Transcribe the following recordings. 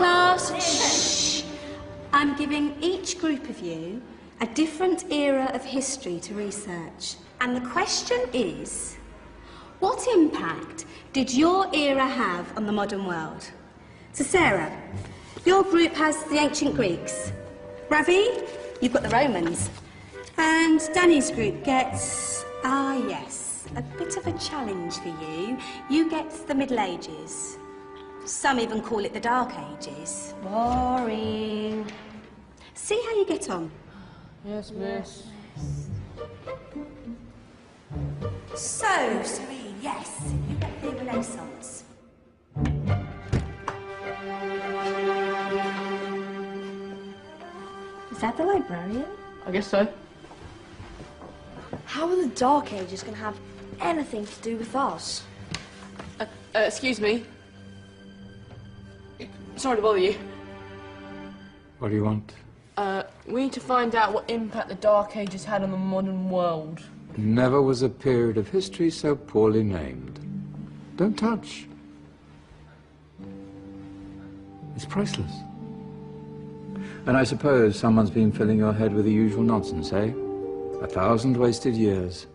class, shh. I'm giving each group of you a different era of history to research. And the question is, what impact did your era have on the modern world? So Sarah, your group has the ancient Greeks. Ravi, you've got the Romans. And Danny's group gets, yes, a bit of a challenge for you. You get the Middle Ages. Some even call it the Dark Ages. Boring. See how you get on. Yes, miss. So, Serene, yes, you get the Renaissance. Is that the librarian? I guess so. How are the Dark Ages going to have anything to do with us? Excuse me. Sorry to bother you. What do you want? We need to find out what impact the Dark Ages had on the modern world. Never was a period of history so poorly named. Don't touch. It's priceless. And I suppose someone's been filling your head with the usual nonsense, eh? 1,000 wasted years.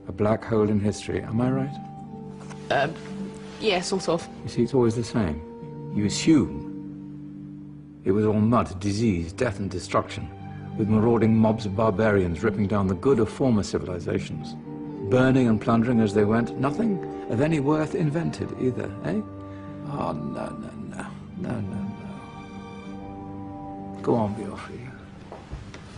A black hole in history, am I right? Yeah, sort of. You see, it's always the same. You assume it was all mud, disease, death and destruction, with marauding mobs of barbarians ripping down the good of former civilizations, burning and plundering as they went. Nothing of any worth invented either, eh? Oh, no. Go on, be off with you.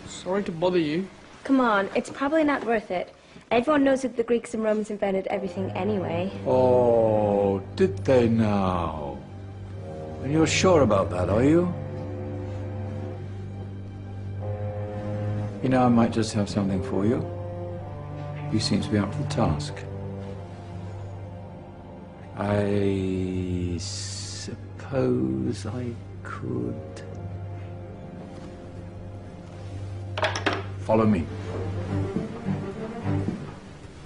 Sorry to bother you. Come on, it's probably not worth it. Everyone knows that the Greeks and Romans invented everything anyway. Oh, did they now? And you're sure about that, are you? You know, I might just have something for you. You seem to be up to the task. I suppose I could... Follow me.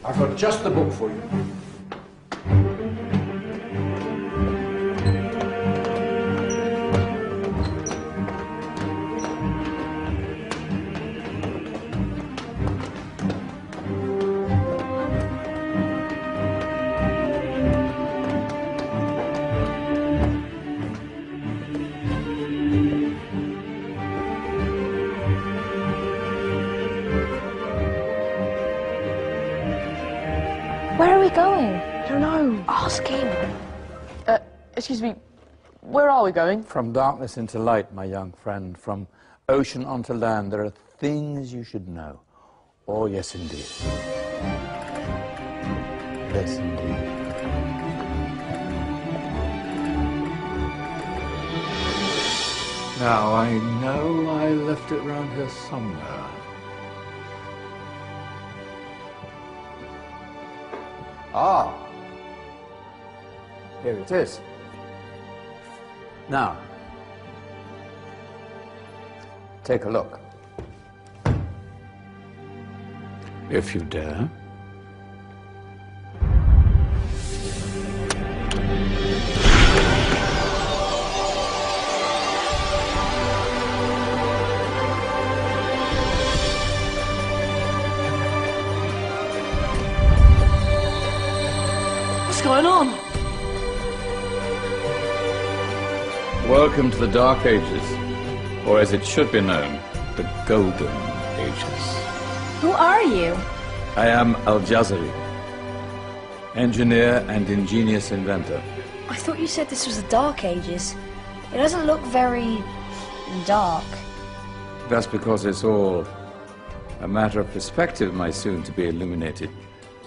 I've got just the book for you. Where are we going? I don't know. Ask him. Excuse me. Where are we going? From darkness into light, my young friend. From ocean onto land, there are things you should know. Oh, yes, indeed. Yes, indeed. Now, I know I left it round here somewhere. Ah, here it is. Now, take a look. If you dare. What's going on? Welcome to the Dark Ages, or as it should be known, the Golden Ages. Who are you? I am Al-Jazari, engineer and ingenious inventor. I thought you said this was the Dark Ages. It doesn't look very dark. That's because it's all a matter of perspective, my soon-to-be illuminated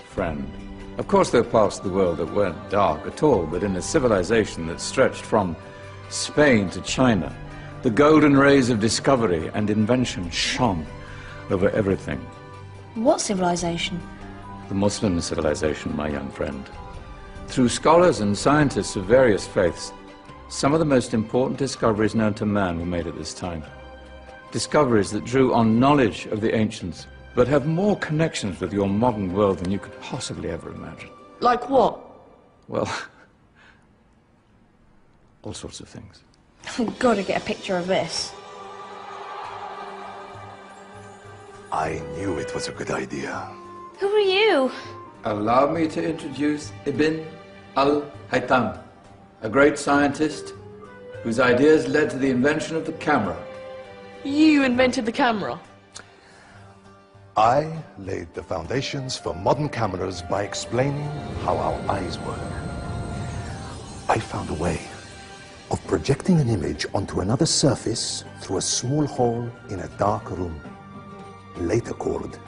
friend. Of course, there are parts of the world that weren't dark at all, but in a civilization that stretched from Spain to China, the golden rays of discovery and invention shone over everything. What civilization? The Muslim civilization, my young friend. Through scholars and scientists of various faiths, some of the most important discoveries known to man were made at this time. Discoveries that drew on knowledge of the ancients, but have more connections with your modern world than you could possibly ever imagine. Like what? Well, all sorts of things. I've got to get a picture of this. I knew it was a good idea. Who are you? Allow me to introduce Ibn al-Haytham, a great scientist whose ideas led to the invention of the camera. You invented the camera? I laid the foundations for modern cameras by explaining how our eyes work. I found a way of projecting an image onto another surface through a small hole in a dark room, later called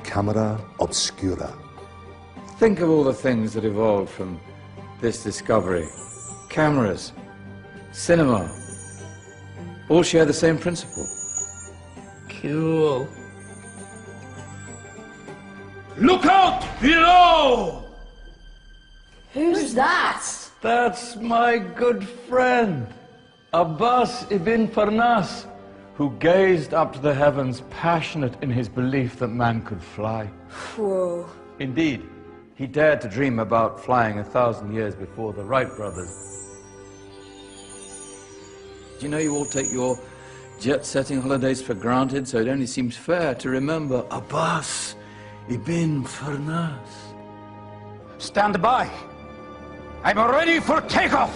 camera obscura. Think of all the things that evolved from this discovery. Cameras, cinema, all share the same principle. Cool. Look out below! Who's that? That's my good friend, Abbas ibn Farnas, who gazed up to the heavens, passionate in his belief that man could fly. Whoa. Indeed, he dared to dream about flying 1,000 years before the Wright brothers. Do you know you all take your jet-setting holidays for granted, so it only seems fair to remember Abbas ibn Farnas? Stand by. I'm ready for takeoff.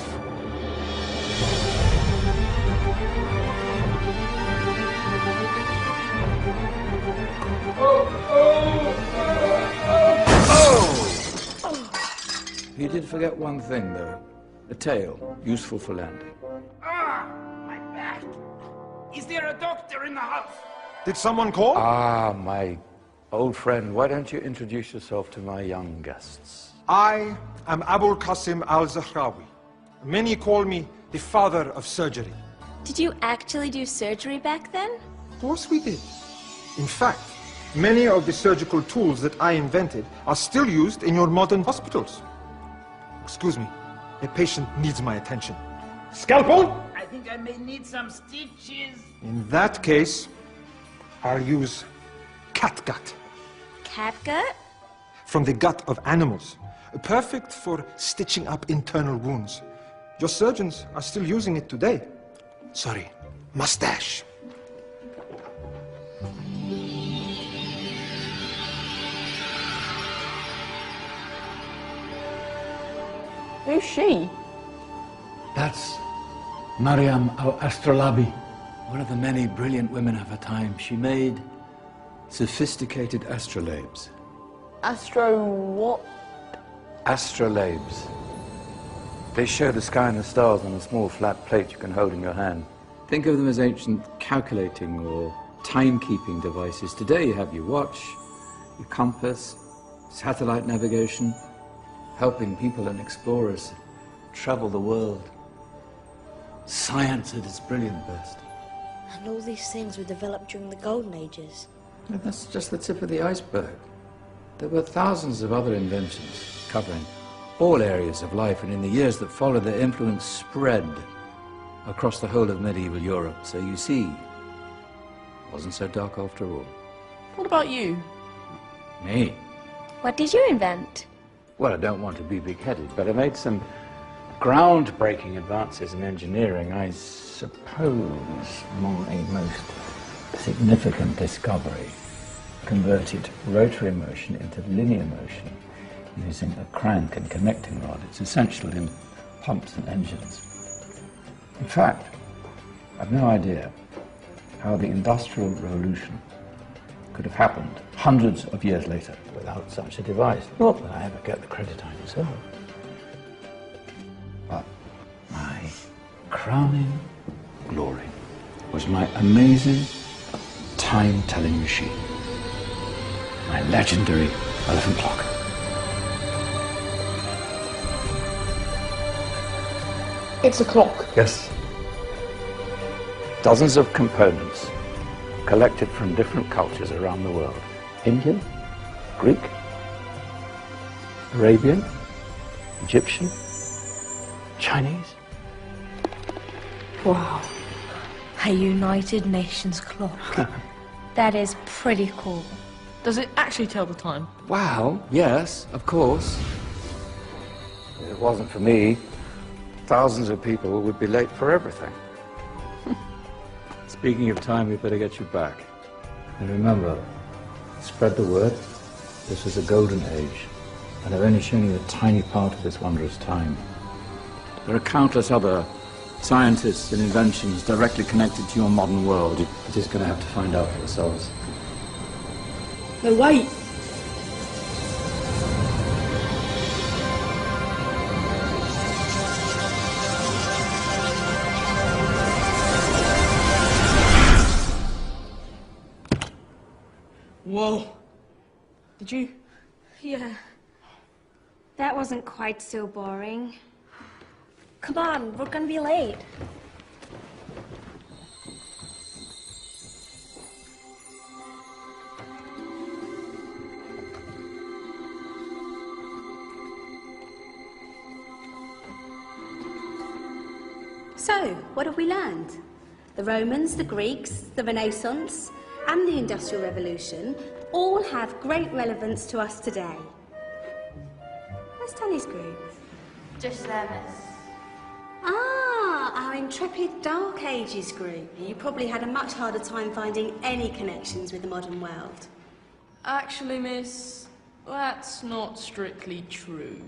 You did forget one thing, though. A tail, useful for landing. Ah, my back. Is there a doctor in the house? Did someone call? Ah, my old friend, why don't you introduce yourself to my young guests? I am Abul Qasim al-Zahrawi. Many call me the father of surgery. Did you actually do surgery back then? Of course we did. In fact, many of the surgical tools that I invented are still used in your modern hospitals. Excuse me, a patient needs my attention. Scalpel? I think I may need some stitches. In that case, I'll use catgut. Catgut? From the gut of animals. Perfect for stitching up internal wounds. Your surgeons are still using it today. Sorry, mustache. Who's she? That's Maryam al-Astrolabi. One of the many brilliant women of her time, she made sophisticated astrolabes. Astro what? Astrolabes. They show the sky and the stars on a small flat plate you can hold in your hand. Think of them as ancient calculating or timekeeping devices. Today you have your watch, your compass, satellite navigation, helping people and explorers travel the world. Science at its brilliant best. And all these things were developed during the Golden Ages. And that's just the tip of the iceberg. There were thousands of other inventions covering all areas of life, and in the years that followed, their influence spread across the whole of medieval Europe. So you see, it wasn't so dark after all. What about you? Me? What did you invent? Well, I don't want to be big-headed, but I made some groundbreaking advances in engineering. I suppose my most significant discovery converted rotary motion into linear motion using a crank and connecting rod. It's essential in pumps and engines. In fact, I've no idea how the Industrial Revolution could have happened hundreds of years later without such a device. Not that I ever get the credit I deserve. But my crowning glory was my amazing time-telling machine. My legendary elephant clock. It's a clock. Yes. Dozens of components collected from different cultures around the world. Indian, Greek, Arabian, Egyptian, Chinese. Wow. A United Nations clock. That is pretty cool. Does it actually tell the time? Wow, yes, of course. If it wasn't for me, thousands of people would be late for everything. Speaking of time, we better get you back. And remember, spread the word. This is a golden age, and I've only shown you a tiny part of this wondrous time. There are countless other scientists and inventions directly connected to your modern world. You're just going to have to find out for yourselves. No, wait! Whoa. Did you? Yeah. That wasn't quite so boring. Come on, we're gonna be late. So, what have we learned? The Romans, the Greeks, the Renaissance, and the Industrial Revolution all have great relevance to us today. Where's Tully's group? Just there, miss. Ah, our intrepid Dark Ages group. You probably had a much harder time finding any connections with the modern world. Actually, miss, that's not strictly true.